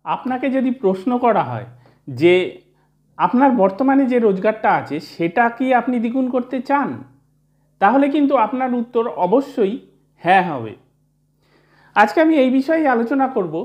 আপনাকে যদি প্রশ্ন করা হয় যে আপনার বর্তমানে যে রোজগারটা আছে সেটা কি আপনি দ্বিগুণ করতে চান, তাহলে কিন্তু আপনার উত্তর অবশ্যই হ্যাঁ হবে। আজকে আমি এই বিষয়ে আলোচনা করব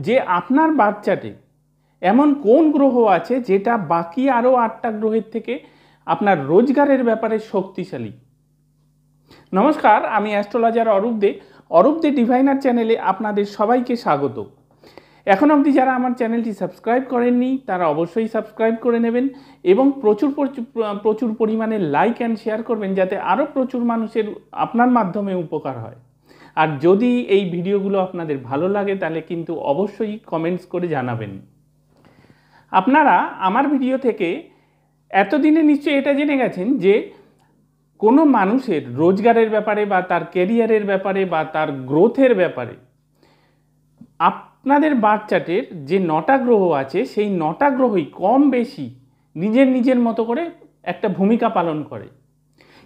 যে আপনার বার্থ চার্টে এমন কোন গ্রহ আছে যেটা বাকি আরও 8টা গ্রহের থেকে আপনার রোজগারের ব্যাপারে শক্তিশালী। নমস্কার, আমি অ্যাস্ট্রোলজার অরূপ দে। অরূপ দে ডিভাইনার চ্যানেলে আপনাদের সবাইকে স্বাগত। এখন অবধি যারা আমার চ্যানেলটি সাবস্ক্রাইব করেননি তারা অবশ্যই সাবস্ক্রাইব করে নেবেন এবং প্রচুর পরিমাণে লাইক অ্যান্ড শেয়ার করবেন, যাতে আরও প্রচুর মানুষের আপনার মাধ্যমে উপকার হয়। আর যদি এই ভিডিওগুলো আপনাদের ভালো লাগে তাহলে কিন্তু অবশ্যই কমেন্টস করে জানাবেন। আপনারা আমার ভিডিও থেকে এতদিনে নিশ্চয়ই এটা জেনে গেছেন যে কোনো মানুষের রোজগারের ব্যাপারে বা তার ক্যারিয়ারের ব্যাপারে বা তার গ্রোথের ব্যাপারে আপনাদের বার্থ চার্টের যে 9টা গ্রহ আছে সেই 9টা গ্রহই কম বেশি নিজের মতো করে একটা ভূমিকা পালন করে।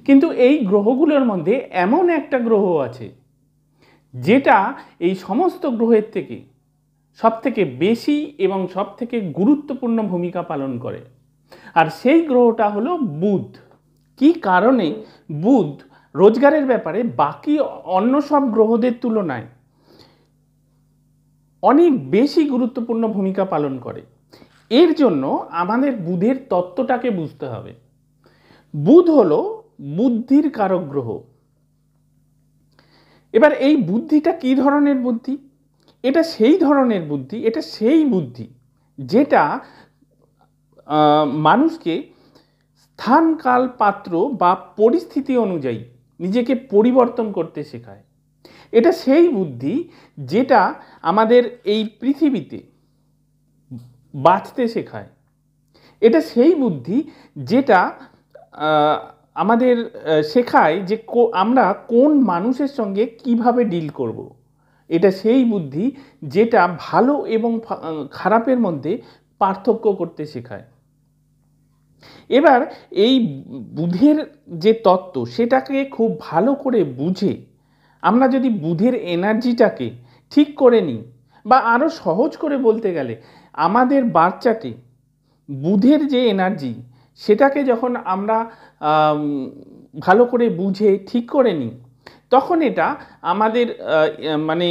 কিন্তু এই গ্রহগুলোর মধ্যে এমন একটা গ্রহ আছে যেটা এই সমস্ত গ্রহের থেকে সবথেকে বেশি এবং সবথেকে গুরুত্বপূর্ণ ভূমিকা পালন করে, আর সেই গ্রহটা হলো বুধ। কি কারণে বুধ রোজগারের ব্যাপারে বাকি অন্য সব গ্রহদের তুলনায় অনেক বেশি গুরুত্বপূর্ণ ভূমিকা পালন করে, এর জন্য আমাদের বুধের তত্ত্বটাকে বুঝতে হবে। বুধ হলো বুদ্ধির কারক গ্রহ। এবার এই বুদ্ধিটা কি ধরনের বুদ্ধি? এটা সেই ধরনের বুদ্ধি, এটা সেই বুদ্ধি যেটা মানুষকে স্থান কাল পাত্র বা পরিস্থিতি অনুযায়ী নিজেকে পরিবর্তন করতে শেখায়। এটা সেই বুদ্ধি যেটা আমাদের এই পৃথিবীতে বাঁচতে শেখায়। এটা সেই বুদ্ধি যেটা আমাদের শেখায় যে আমরা কোন মানুষের সঙ্গে কিভাবে ডিল করব। এটা সেই বুদ্ধি যেটা ভালো এবং খারাপের মধ্যে পার্থক্য করতে শেখায়। এবার এই বুধের যে তত্ত্ব সেটাকে খুব ভালো করে বুঝে আমরা যদি বুধের এনার্জিটাকে ঠিক করে নিই, বা আরও সহজ করে বলতে গেলে আমাদের বার্থ চার্টে বুধের যে এনার্জি সেটাকে যখন আমরা ভালো করে বুঝে ঠিক করে নিই, তখন এটা আমাদের মানে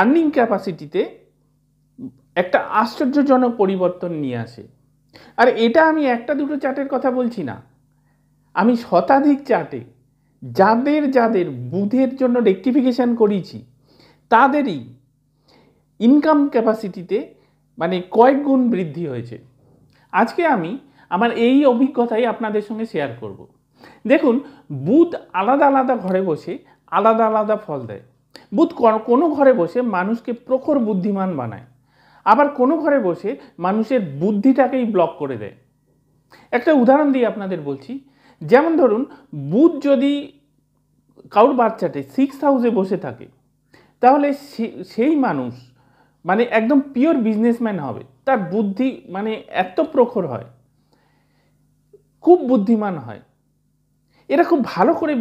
আর্নিং ক্যাপাসিটিতে একটা আশ্চর্যজনক পরিবর্তন নিয়ে আসে। আর এটা আমি একটা দুটো চার্টের কথা বলছি না, আমি শতাধিক চার্টে যাদের বুধের জন্য রেকটিফিকেশান করিয়েছি তাদেরই ইনকাম ক্যাপাসিটিতে মানে কয়েক গুণ বৃদ্ধি হয়েছে। আজকে আমি আমার এই অভিজ্ঞতাই আপনাদের সঙ্গে শেয়ার করব। দেখুন, বুধ আলাদা আলাদা ঘরে বসে আলাদা আলাদা ফল দেয়। বুধ কোনো ঘরে বসে মানুষকে প্রখর বুদ্ধিমান বানায়, আবার কোনো ঘরে বসে মানুষের বুদ্ধিটাকেই ব্লক করে দেয়। একটা উদাহরণ দিয়ে আপনাদের বলছি। যেমন ধরুন, বুধ যদি কারোর বার্থ চার্টে 6th হাউসে বসে থাকে, তাহলে সেই মানুষ মানে একদম পিওর বিজনেসম্যান হবে। তার বুদ্ধি মানে এত প্রখর হয়, খুব বুদ্ধিমান হয়। এরা খুব ভালো করে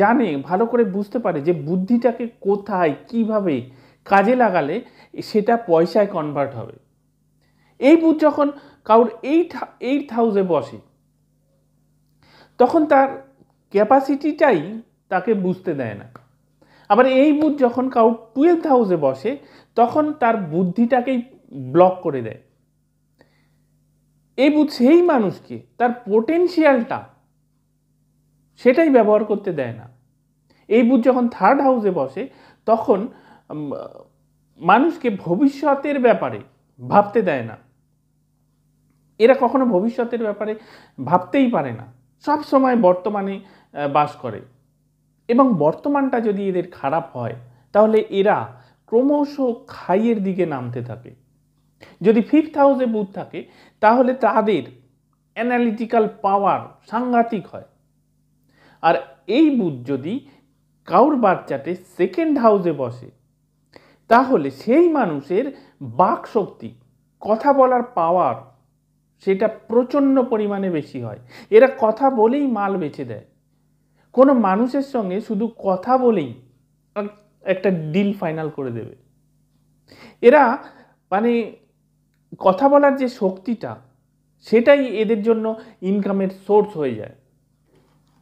জানে, ভালো করে বুঝতে পারে যে বুদ্ধিটাকে কোথায় কিভাবে কাজে লাগালে সেটা পয়সায় কনভার্ট হবে। এই বুধ যখন কারোর 8th হাউসে বসে, তখন তার ক্যাপাসিটিটাই তাকে বুঝতে দেয় না। আবার এই বুধ যখন কারোর 12th হাউসে বসে, তখন তার বুদ্ধিটাকেই ব্লক করে দেয়। এই বুধ সেই মানুষকে তার পোটেনশিয়ালটা সেটাই ব্যবহার করতে দেয় না। এই বুধ যখন 3rd হাউসে বসে, তখন মানুষকে ভবিষ্যতের ব্যাপারে ভাবতে দেয় না। এরা কখনো ভবিষ্যতের ব্যাপারে ভাবতেই পারে না, সব সময় বর্তমানে বাস করে। এবং বর্তমানটা যদি এদের খারাপ হয় তাহলে এরা ক্রমশ খাইয়ের দিকে নামতে থাকে। যদি 5th হাউসে বুধ থাকে তাহলে তাদের অ্যানালিটিক্যাল পাওয়ার সাংঘাতিক হয়। আর এই বুধ যদি কারোর বার্থ চার্টে 2nd হাউসে বসে, তাহলে সেই মানুষের বাক শক্তি, কথা বলার পাওয়ার সেটা প্রচণ্ড পরিমাণে বেশি হয়। এরা কথা বলেই মাল বেচে দেয়। কোনো মানুষের সঙ্গে শুধু কথা বলেই একটা ডিল ফাইনাল করে দেবে। এরা মানে কথা বলার যে শক্তিটা, সেটাই এদের জন্য ইনকামের সোর্স হয়ে যায়।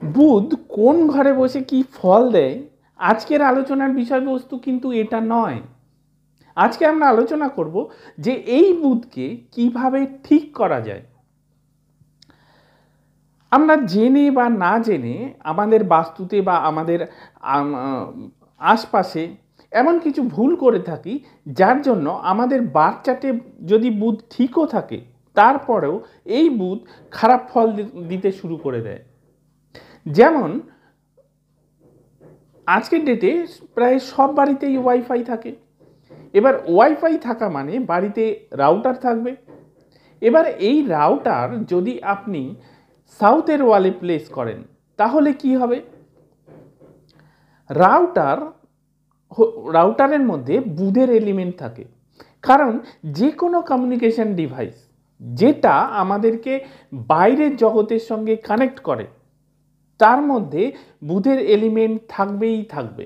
বুধ কোন ঘরে বসে কি ফল দেয়, আজকের আলোচনার বিষয়বস্তু কিন্তু এটা নয়। আজকে আমরা আলোচনা করব যে এই বুধকে কিভাবে ঠিক করা যায়। আমরা জেনে বা না জেনে আমাদের বাস্তুতে বা আমাদের আশপাশে এমন কিছু ভুল করে থাকি, যার জন্য আমাদের বার্থ চার্টে যদি বুধ ঠিকও থাকে, তারপরেও এই বুধ খারাপ ফল দিতে শুরু করে দেয়। যেমন আজকের ডেটে প্রায় সব বাড়িতেই ওয়াইফাই থাকে। এবার ওয়াইফাই থাকা মানে বাড়িতে রাউটার থাকবে। এবার এই রাউটার যদি আপনি সাউথের ওয়ালে প্লেস করেন, তাহলে কি হবে? রাউটারের মধ্যে বুধের এলিমেন্ট থাকে, কারণ যে কোনো কমিউনিকেশন ডিভাইস যেটা আমাদেরকে বাইরের জগতের সঙ্গে কানেক্ট করে, তার মধ্যে বুধের এলিমেন্ট থাকবেই থাকবে।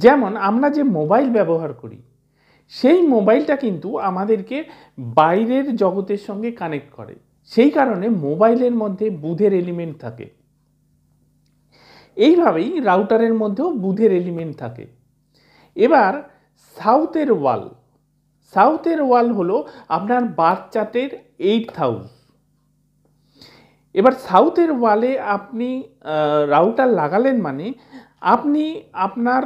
যেমন আমরা যে মোবাইল ব্যবহার করি, সেই মোবাইলটা কিন্তু আমাদেরকে বাইরের জগতের সঙ্গে কানেক্ট করে, সেই কারণে মোবাইলের মধ্যে বুধের এলিমেন্ট থাকে। এইভাবেই রাউটারের মধ্যেও বুধের এলিমেন্ট থাকে। এবার সাউথের ওয়াল হলো আপনার বার্থ চার্টের 8th হাউস। এবার সাউথের ওয়ালে আপনি রাউটার লাগালেন মানে আপনি আপনার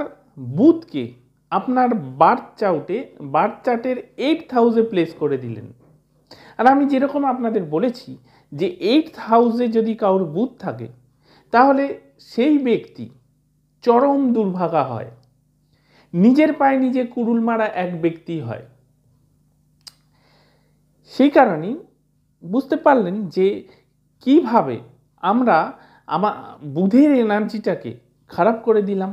বুধকে আপনার বার্থ চার্টের 8th হাউসে প্লেস করে দিলেন। আর আমি যেরকম আপনাদের বলেছি যে 8th হাউসে যদি কারোর বুধ থাকে, তাহলে সেই ব্যক্তি চরম দুর্ভাগা হয়, নিজের পায়ে নিজে কুড়ুল মারা এক ব্যক্তি হয়। সেই কারণেই বুঝতে পারলেন যে কিভাবে আমরা বুধের এনার্জিটাকে খারাপ করে দিলাম।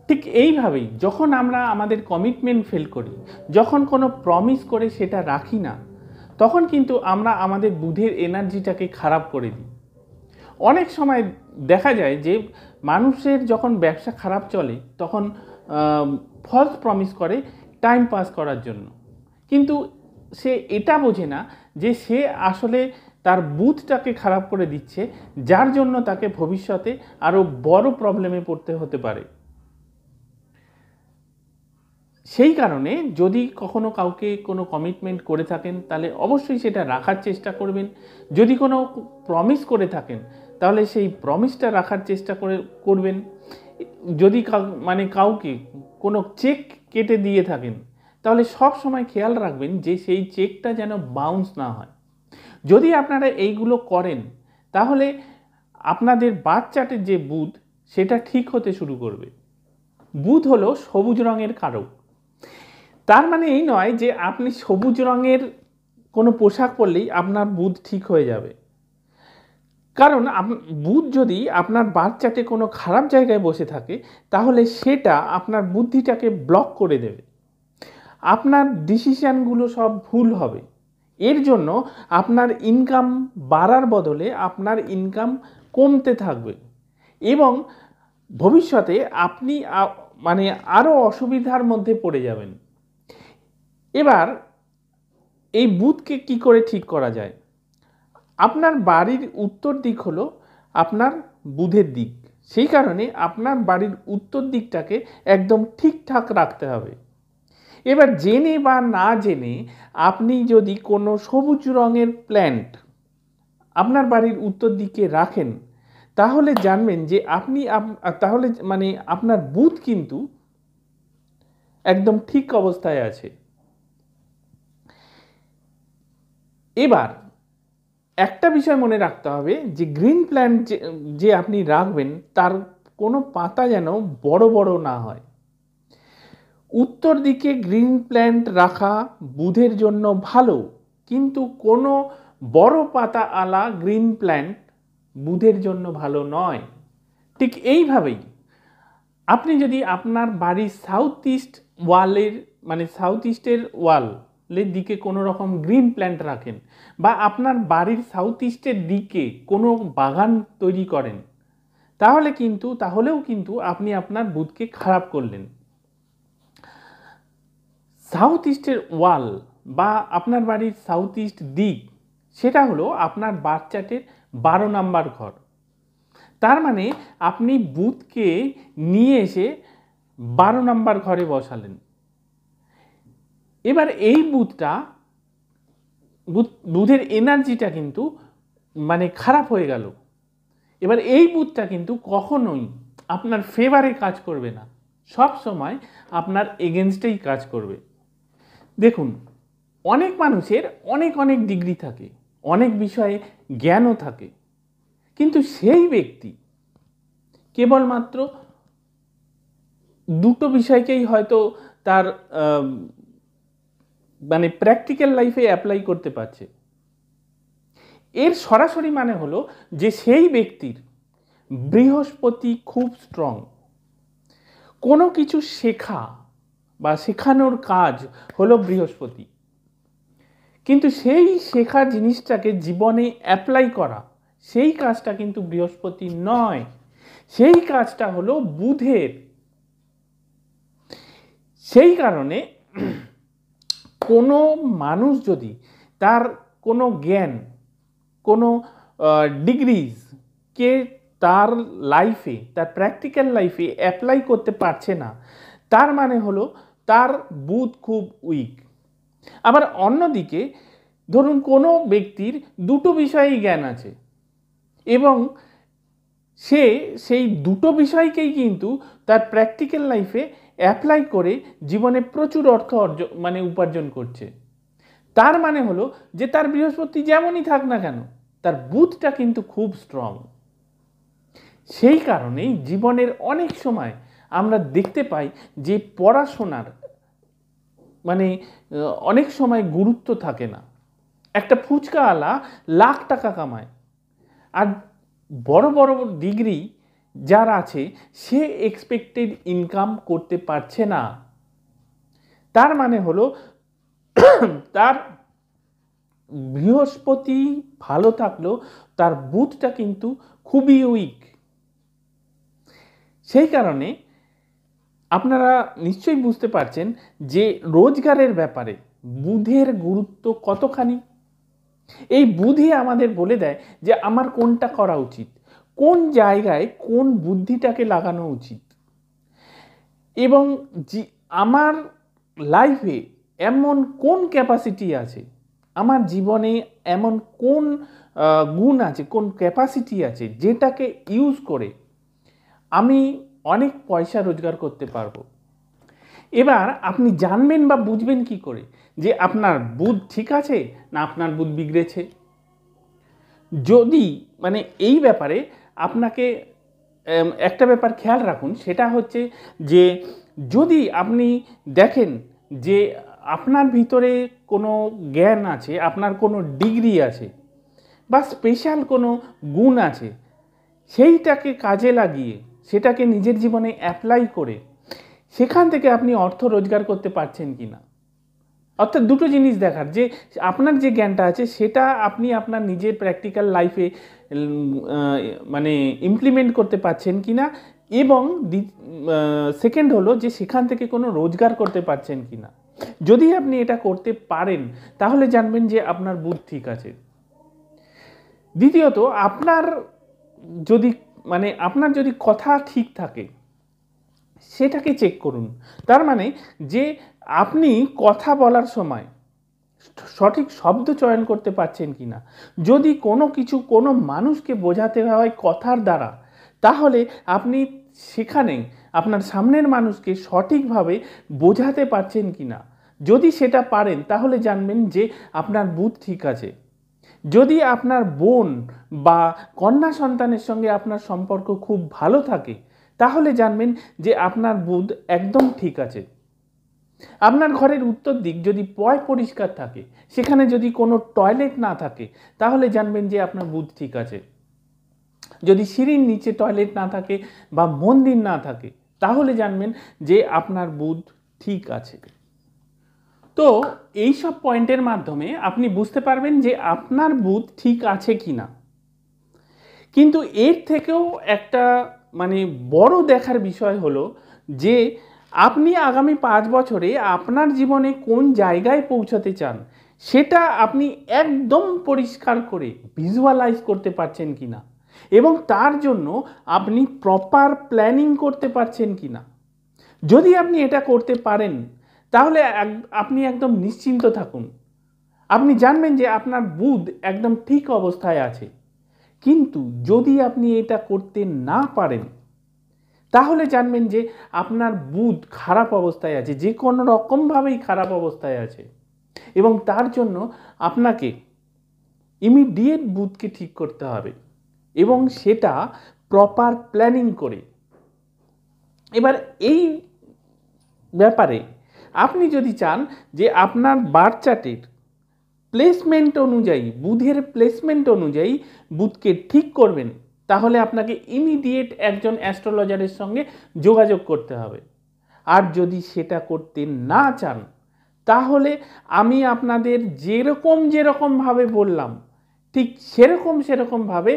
ঠিক এইভাবেই যখন আমরা আমাদের কমিটমেন্ট ফেল করি, যখন কোনো প্রমিস করে সেটা রাখি না, তখন কিন্তু আমরা আমাদের বুধের এনার্জিটাকে খারাপ করে দিই। অনেক সময় দেখা যায় যে মানুষের যখন ব্যবসা খারাপ চলে, তখন ফলস প্রমিস করে টাইম পাস করার জন্য, কিন্তু সে এটা বোঝে না যে সে আসলে তার বুধটাকে খারাপ করে দিচ্ছে, যার জন্য তাকে ভবিষ্যতে আরও বড় প্রবলেমে পড়তে হতে পারে। সেই কারণে যদি কখনো কাউকে কোনো কমিটমেন্ট করে থাকেন, তাহলে অবশ্যই সেটা রাখার চেষ্টা করবেন। যদি কোনো প্রমিস করে থাকেন, তাহলে সেই প্রমিসটা রাখার চেষ্টা করবেন। যদি কাউকে কোনো চেক কেটে দিয়ে থাকেন, তাহলে সব সময় খেয়াল রাখবেন যে সেই চেকটা যেন বাউন্স না হয়। যদি আপনারা এইগুলো করেন, তাহলে আপনাদের বার্থ চার্টের যে বুধ, সেটা ঠিক হতে শুরু করবে। বুধ হলো সবুজ রঙের কারক। তার মানে এই নয় যে আপনি সবুজ রঙের কোনো পোশাক পরলেই আপনার বুধ ঠিক হয়ে যাবে। কারণ বুধ যদি আপনার বার্থ চার্টে কোনো খারাপ জায়গায় বসে থাকে, তাহলে সেটা আপনার বুদ্ধিটাকে ব্লক করে দেবে, আপনার ডিসিশানগুলো সব ভুল হবে। এর জন্য আপনার ইনকাম বাড়ার বদলে আপনার ইনকাম কমতে থাকবে, এবং ভবিষ্যতে আপনি আরও অসুবিধার মধ্যে পড়ে যাবেন। এবার এই বুধকে কি করে ঠিক করা যায়? আপনার বাড়ির উত্তর দিক হলো আপনার বুধের দিক, সেই কারণে আপনার বাড়ির উত্তর দিকটাকে একদম ঠিকঠাক রাখতে হবে। এবার জেনে বা না জেনে আপনি যদি কোনো সবুজ রঙের প্ল্যান্ট আপনার বাড়ির উত্তর দিকে রাখেন, তাহলে জানবেন যে আপনার বুধ কিন্তু একদম ঠিক অবস্থায় আছে। এবার একটা বিষয় মনে রাখতে হবে যে গ্রিন প্ল্যান্ট যে আপনি রাখবেন, তার কোনো পাতা যেন বড় বড় না হয়। উত্তর দিকে গ্রিন প্ল্যান্ট রাখা বুধের জন্য ভালো, কিন্তু কোনো বড় পাতা আলা গ্রিন প্ল্যান্ট বুধের জন্য ভালো নয়। ঠিক এইভাবেই আপনি যদি আপনার বাড়ির সাউথ ইস্টের ওয়ালের দিকে কোনো রকম গ্রিন প্ল্যান্ট রাখেন, বা আপনার বাড়ির সাউথ ইস্টের দিকে কোনো বাগান তৈরি করেন, তাহলেও কিন্তু আপনি আপনার বুধকে খারাপ করলেন। সাউথ ইস্টের ওয়াল বা আপনার বাড়ির সাউথ ইস্ট দিক, সেটা হলো আপনার বার্থ চার্টের 12 নাম্বার ঘর। তার মানে আপনি বুধকে নিয়ে এসে 12 নাম্বার ঘরে বসালেন। এবার এই বুধের এনার্জিটা কিন্তু মানে খারাপ হয়ে গেল। এবার এই বুধটা কিন্তু কখনোই আপনার ফেভারে কাজ করবে না, সব সময় আপনার এগেনস্টেই কাজ করবে। দেখুন, অনেক মানুষের অনেক অনেক ডিগ্রি থাকে, অনেক বিষয়ে জ্ঞানও থাকে, কিন্তু সেই ব্যক্তি কেবলমাত্র দুটো বিষয়কেই হয়তো তার মানে প্র্যাকটিক্যাল লাইফে অ্যাপ্লাই করতে পারছে। এর সরাসরি মানে হলো যে সেই ব্যক্তির বৃহস্পতি খুব স্ট্রং। কোনো কিছু শেখা বা শেখানোর কাজ হলো বৃহস্পতি, কিন্তু সেই শেখা জিনিসটাকে জীবনে অ্যাপ্লাই করা, সেই কাজটা কিন্তু বৃহস্পতি নয়, সেই কাজটা হলো বুধের। সেই কারণে কোনো মানুষ যদি তার কোনো জ্ঞান, কোনো ডিগ্রিজকে তার লাইফে, তার প্র্যাকটিক্যাল লাইফে অ্যাপ্লাই করতে পারছে না, তার মানে হলো তার বুধ খুব উইক। আবার অন্যদিকে ধরুন কোনো ব্যক্তির দুটো বিষয়েই জ্ঞান আছে এবং সে সেই দুটো বিষয়কেই কিন্তু তার প্র্যাকটিক্যাল লাইফে অ্যাপ্লাই করে জীবনে প্রচুর অর্থ উপার্জন করছে, তার মানে হলো যে তার বৃহস্পতি যেমনই থাক না কেন, তার বুধটা কিন্তু খুব স্ট্রং। সেই কারণেই জীবনের অনেক সময় আমরা দেখতে পাই যে পড়াশোনার অনেক সময় গুরুত্ব থাকে না। একটা ফুচকাওয়ালা লাখ টাকা কামায়, আর বড় বড় ডিগ্রি যার আছে সে এক্সপেক্টেড ইনকাম করতে পারছে না। তার মানে হলো তার বৃহস্পতি ভালো থাকলেও তার বুধটা কিন্তু খুবই উইক। সেই কারণে আপনারা নিশ্চয়ই বুঝতে পারছেন যে রোজগারের ব্যাপারে বুধের গুরুত্ব কতখানি। এই বুধই আমাদের বলে দেয় যে আমার কোনটা করা উচিত, কোন জায়গায় কোন বুদ্ধিটাকে লাগানো উচিত, এবং আমার লাইফে এমন কোন ক্যাপাসিটি আছে, আমার জীবনে এমন কোন গুণ আছে, কোন ক্যাপাসিটি আছে যেটাকে ইউজ করে আমি অনেক পয়সা রোজগার করতে পারবো। এবার আপনি জানবেন বা বুঝবেন কি করে যে আপনার বুধ ঠিক আছে না আপনার বুধ বিগড়েছে? যদি এই ব্যাপারে আপনাকে একটা ব্যাপার খেয়াল রাখুন, সেটা হচ্ছে যে যদি আপনি দেখেন যে আপনার ভিতরে কোনো জ্ঞান আছে, আপনার কোনো ডিগ্রি আছে বা স্পেশাল কোনো গুণ আছে, সেইটাকে কাজে লাগিয়ে সেটাকে নিজের জীবনে অ্যাপ্লাই করে সেখান থেকে আপনি অর্থ রোজগার করতে পারছেন কি না। অর্থাৎ দুটো জিনিস দেখার, যে আপনার যে জ্ঞানটা আছে সেটা আপনি আপনার নিজের প্র্যাকটিক্যাল লাইফে ইমপ্লিমেন্ট করতে পারছেন কি না, এবং সেকেন্ড হলো যে সেখান থেকে কোনো রোজগার করতে পারছেন কি না। যদি আপনি এটা করতে পারেন তাহলে জানবেন যে আপনার বুধ ঠিক আছে। দ্বিতীয়ত, আপনার যদি কথা ঠিক থাকে সেটাকে চেক করুন। তার মানে যে আপনি কথা বলার সময় সঠিক শব্দ চয়ন করতে পারছেন কিনা। যদি কোনো মানুষকে বোঝাতে হয় কথার দ্বারা, তাহলে আপনি সেখানে আপনার সামনের মানুষকে সঠিকভাবে বোঝাতে পারছেন কিনা। যদি সেটা পারেন তাহলে জানবেন যে আপনার বুধ ঠিক আছে। যদি আপনার বোন বা কন্যা সন্তানের সঙ্গে আপনার সম্পর্ক খুব ভালো থাকে তাহলে জানবেন যে আপনার বুধ একদম ঠিক আছে। আপনার ঘরের উত্তর দিক যদি পরিষ্কার থাকে, সেখানে যদি কোনো টয়লেট না থাকে তাহলে জানবেন যে আপনার বুধ ঠিক আছে। যদি সিঁড়ির নিচে টয়লেট না থাকে বা মন্দির না থাকে তাহলে জানবেন যে আপনার বুধ ঠিক আছে। তো এই সব পয়েন্টের মাধ্যমে আপনি বুঝতে পারবেন যে আপনার বুধ ঠিক আছে কি না। কিন্তু এর থেকেও একটা বড় দেখার বিষয় হলো যে আপনি আগামী 5 বছরে আপনার জীবনে কোন জায়গায় পৌঁছাতে চান সেটা আপনি একদম পরিষ্কার করে ভিজুয়ালাইজ করতে পারছেন কিনা, এবং তার জন্য আপনি প্রপার প্ল্যানিং করতে পারছেন কিনা। যদি আপনি এটা করতে পারেন তাহলে আপনি একদম নিশ্চিন্ত থাকুন। আপনি জানবেন যে আপনার বুধ একদম ঠিক অবস্থায় আছে। কিন্তু যদি আপনি এটা করতে না পারেন তাহলে জানবেন যে আপনার বুধ খারাপ অবস্থায় আছে, যে কোনো রকমভাবেই খারাপ অবস্থায় আছে, এবং তার জন্য আপনাকে ইমিডিয়েট বুধকে ঠিক করতে হবে, এবং সেটা প্রপার প্ল্যানিং করে। এবার এই ব্যাপারে আপনি যদি চান যে আপনার বার্থ চার্টের প্লেসমেন্ট অনুযায়ী, বুধের প্লেসমেন্ট অনুযায়ী বুধকে ঠিক করবেন, তাহলে আপনাকে ইমিডিয়েট একজন অ্যাস্ট্রোলজারের সঙ্গে যোগাযোগ করতে হবে। আর যদি সেটা করতে না চান তাহলে আমি আপনাদের যেরকমভাবে বললাম ঠিক সেরকমভাবে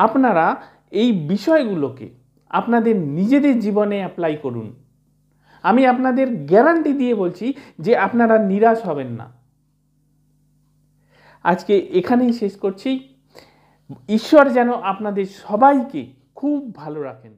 আপনারা এই বিষয়গুলোকে আপনাদের নিজেদের জীবনে অ্যাপ্লাই করুন। আমি আপনাদের গ্যারান্টি দিয়ে বলছি যে আপনারা নিরাশ হবেন না। আজকে এখানেই শেষ করছি। ঈশ্বর যেন আপনাদের সবাইকে খুব ভালো রাখেন।